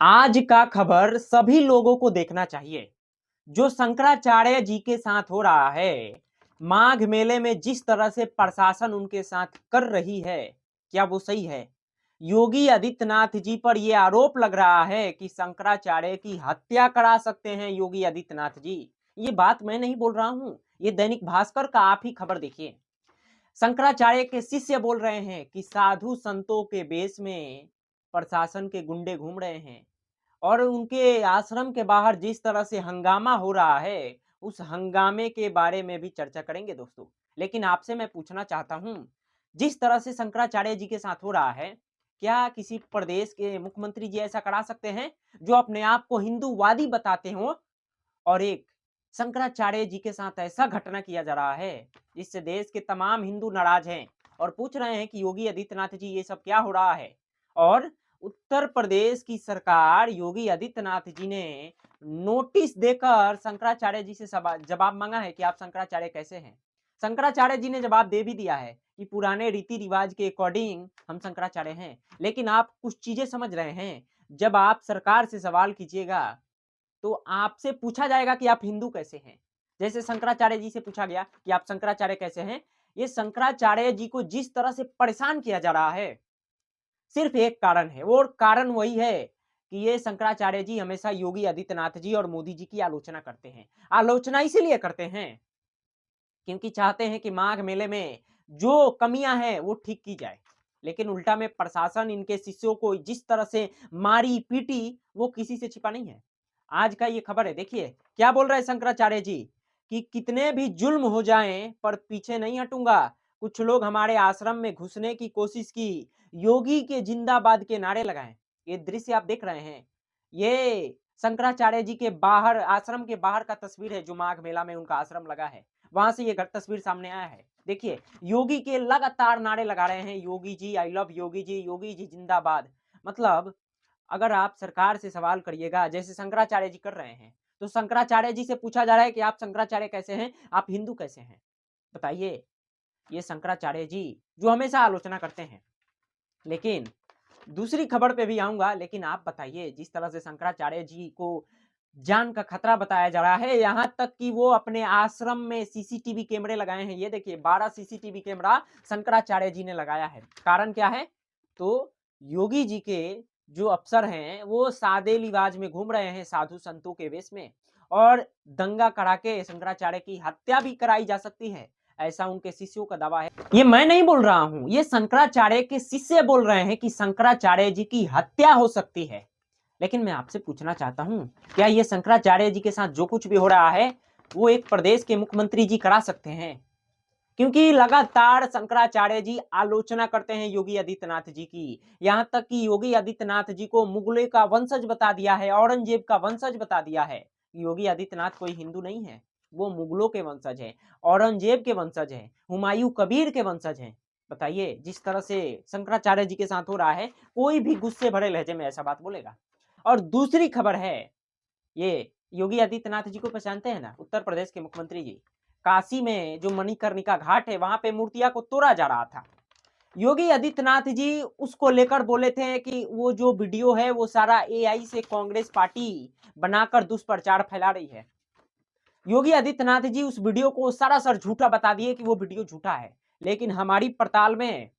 आज का खबर सभी लोगों को देखना चाहिए। जो शंकराचार्य जी के साथ हो रहा है, माघ मेले में जिस तरह से प्रशासन उनके साथ कर रही है, क्या वो सही है? योगी आदित्यनाथ जी पर यह आरोप लग रहा है कि शंकराचार्य की हत्या करा सकते हैं योगी आदित्यनाथ जी। ये बात मैं नहीं बोल रहा हूं, ये दैनिक भास्कर का आप ही खबर देखिए। शंकराचार्य के शिष्य बोल रहे हैं कि साधु संतों के बेस में प्रशासन के गुंडे घूम रहे हैं और उनके आश्रम के बाहर जिस तरह से हंगामा हो रहा है, उस हंगामे के बारे में भी चर्चा करेंगे दोस्तों। लेकिन आपसे मैं पूछना चाहता हूं, जिस तरह से शंकराचार्य जी के साथ हो रहा है, क्या किसी प्रदेश के मुख्यमंत्री जी ऐसा करा सकते हैं जो अपने आप को हिंदूवादी बताते हो? और एक शंकराचार्य जी के साथ ऐसा घटना किया जा रहा है जिससे देश के तमाम हिंदू नाराज हैं और पूछ रहे हैं कि योगी आदित्यनाथ जी ये सब क्या हो रहा है। और उत्तर प्रदेश की सरकार योगी आदित्यनाथ जी ने नोटिस देकर शंकराचार्य जी से जवाब मांगा है कि आप शंकराचार्य कैसे हैं। शंकराचार्य जी ने जवाब दे भी दिया है कि पुराने रीति रिवाज के अकॉर्डिंग हम शंकराचार्य हैं। लेकिन आप कुछ चीजें समझ रहे हैं, जब आप सरकार से सवाल कीजिएगा तो आपसे पूछा जाएगा कि आप हिंदू कैसे हैं। जैसे शंकराचार्य जी से पूछा गया कि आप शंकराचार्य कैसे हैं। ये शंकराचार्य जी को जिस तरह से परेशान किया जा रहा है, सिर्फ एक कारण है, वो कारण वही है कि ये शंकराचार्य जी हमेशा योगी आदित्यनाथ जी और मोदी जी की आलोचना करते हैं। आलोचना इसीलिए करते हैं क्योंकि चाहते हैं कि माघ मेले में जो कमियां हैं वो ठीक की जाए। लेकिन उल्टा में प्रशासन इनके शिष्यों को जिस तरह से मारी पीटी, वो किसी से छिपा नहीं है। आज का ये खबर है, देखिए क्या बोल रहे हैं शंकराचार्य जी कि कितने भी जुल्म हो जाएं पर पीछे नहीं हटूंगा। कुछ लोग हमारे आश्रम में घुसने की कोशिश की, योगी के जिंदाबाद के नारे लगाए। ये दृश्य आप देख रहे हैं, ये शंकराचार्य जी के बाहर, आश्रम के बाहर का तस्वीर है जो माघ मेला में उनका आश्रम लगा है। वहां से ये तस्वीर सामने आया है। देखिए योगी के लगातार नारे लगा रहे हैं, योगी जी आई लव योगी जी, योगी जी जिंदाबाद। मतलब अगर आप सरकार से सवाल करिएगा जैसे शंकराचार्य जी कर रहे हैं, तो शंकराचार्य जी से पूछा जा रहा है कि आप शंकराचार्य कैसे हैं, आप हिंदू कैसे हैं, बताइए। ये शंकराचार्य जी जो हमेशा आलोचना करते हैं। लेकिन दूसरी खबर पे भी आऊंगा, लेकिन आप बताइए, जिस तरह से शंकराचार्य जी को जान का खतरा बताया जा रहा है, यहां तक कि वो अपने आश्रम में सीसीटीवी कैमरे लगाए हैं। ये देखिए 12 सीसीटीवी कैमरा शंकराचार्य जी ने लगाया है। कारण क्या है? तो योगी जी के जो अफसर हैं वो सादे लिबाज में घूम रहे हैं साधु संतों के वेश में, और दंगा करा के शंकराचार्य की हत्या भी कराई जा सकती है, ऐसा उनके शिष्यों का दावा है। ये मैं नहीं बोल रहा हूं, ये शंकराचार्य के शिष्य बोल रहे हैं कि शंकराचार्य जी की हत्या हो सकती है। लेकिन मैं आपसे पूछना चाहता हूं, क्या ये शंकराचार्य जी के साथ जो कुछ भी हो रहा है वो एक प्रदेश के मुख्यमंत्री जी करा सकते हैं? क्योंकि लगातार शंकराचार्य जी आलोचना करते हैं योगी आदित्यनाथ जी की। यहां तक कि योगी आदित्यनाथ जी को मुगलों का वंशज बता दिया है, औरंगजेब का वंशज बता दिया है। योगी आदित्यनाथ कोई हिंदू नहीं है, वो मुगलों के वंशज हैं, औरंगजेब के वंशज हैं, हुमायूं कबीर के वंशज हैं। बताइए, जिस तरह से शंकराचार्य जी के साथ हो रहा है, कोई भी गुस्से भरे लहजे में ऐसा बात बोलेगा? और दूसरी खबर है, ये योगी आदित्यनाथ जी को पहचानते हैं ना, उत्तर प्रदेश के मुख्यमंत्री जी। काशी में जो मणिकर्णिका घाट है, वहां पे मूर्तियां को तोड़ा जा रहा था। योगी आदित्यनाथ जी उसको लेकर बोले थे कि वो जो वीडियो है वो सारा एआई से कांग्रेस पार्टी बनाकर दुष्प्रचार फैला रही है। योगी आदित्यनाथ जी उस वीडियो को सरासर झूठा बता दिए कि वो वीडियो झूठा है। लेकिन हमारी पड़ताल में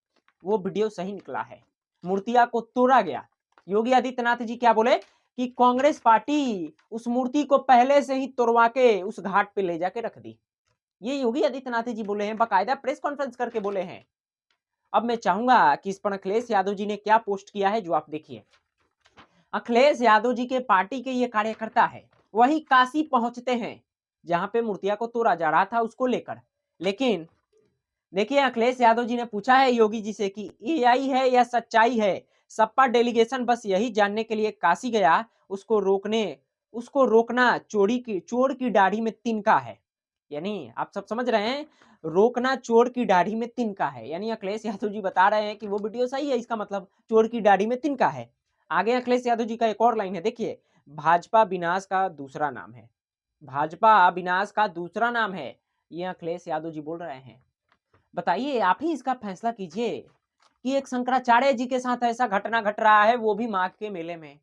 वो वीडियो सही निकला है, मूर्तियां को तोड़ा गया। योगी आदित्यनाथ जी क्या बोले कि कांग्रेस पार्टी उस मूर्ति को पहले से ही तोड़वा के उस घाट पे ले जाके रख दी। ये योगी आदित्यनाथ जी बोले हैं, बाकायदा प्रेस कॉन्फ्रेंस करके बोले हैं। अब मैं चाहूंगा कि इस पर अखिलेश यादव जी ने क्या पोस्ट किया है, जो आप देखिए। अखिलेश यादव जी के पार्टी के ये कार्यकर्ता है, वही काशी पहुंचते हैं जहां पे मूर्तियां को तोड़ा जा रहा था उसको लेकर। लेकिन देखिए अखिलेश यादव जी ने पूछा है योगी जी से कि एआई है या सच्चाई है। सपा डेलीगेशन बस यही जानने के लिए काशी गया, उसको रोकना चोर की दाढ़ी में तिनका है। यानी आप सब समझ रहे हैं, रोकना चोर की दाढ़ी में तिनका है। यानी अखिलेश यादव जी बता रहे हैं कि वो वीडियो सही है, इसका मतलब चोर की दाढ़ी में तिनका है। आगे अखिलेश यादव जी का एक और लाइन है, देखिए, भाजपा विनाश का दूसरा नाम है, भाजपा विनाश का दूसरा नाम है, ये अखिलेश यादव जी बोल रहे हैं। बताइए, आप ही इसका फैसला कीजिए कि एक शंकराचार्य जी के साथ ऐसा घटना घट रहा है, वो भी माघ के मेले में।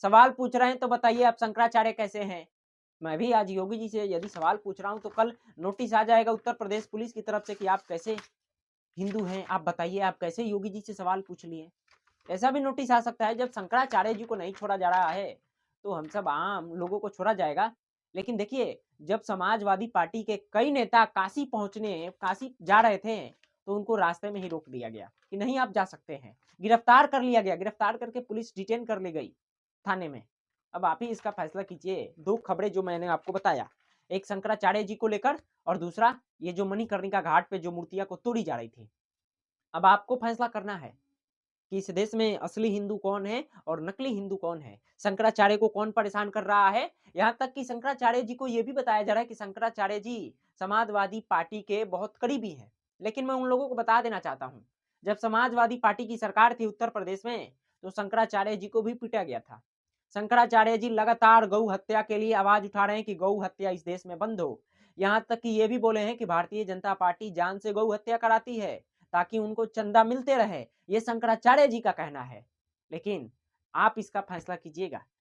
सवाल पूछ रहे हैं तो बताइए आप शंकराचार्य कैसे हैं? मैं भी आज योगी जी से यदि सवाल पूछ रहा हूँ तो कल नोटिस आ जाएगा उत्तर प्रदेश पुलिस की तरफ से कि आप कैसे हिंदू हैं, आप बताइए आप कैसे योगी जी से सवाल पूछ लिए। ऐसा भी नोटिस आ सकता है। जब शंकराचार्य जी को नहीं छोड़ा जा रहा है तो हम सब आम लोगों को छोड़ा जाएगा। लेकिन देखिए, जब समाजवादी पार्टी के कई नेता काशी जा रहे थे तो उनको रास्ते में ही रोक दिया गया कि नहीं आप जा सकते हैं। गिरफ्तार कर लिया गया, गिरफ्तार करके पुलिस डिटेन कर ली गई थाने में। अब आप ही इसका फैसला कीजिए। दो खबरें जो मैंने आपको बताया, एक शंकराचार्य जी को लेकर और दूसरा ये जो मणिकर्णिका घाट पे जो मूर्तियां को तोड़ी जा रही थी। अब आपको फैसला करना है कि इस देश में असली हिंदू कौन है और नकली हिंदू कौन है। शंकराचार्य को कौन परेशान कर रहा है। यहाँ तक कि शंकराचार्य जी को यह भी बताया जा रहा है कि शंकराचार्य जी समाजवादी पार्टी के बहुत करीबी हैं। लेकिन मैं उन लोगों को बता देना चाहता हूँ, जब समाजवादी पार्टी की सरकार थी उत्तर प्रदेश में तो शंकराचार्य जी को भी पीटा गया था। शंकराचार्य जी लगातार गौ हत्या के लिए आवाज उठा रहे हैं कि गौ हत्या इस देश में बंद हो। यहाँ तक कि ये भी बोले हैं कि भारतीय जनता पार्टी जान से गौ हत्या कराती है ताकि उनको चंदा मिलते रहे। ये शंकराचार्य जी का कहना है। लेकिन आप इसका फैसला कीजिएगा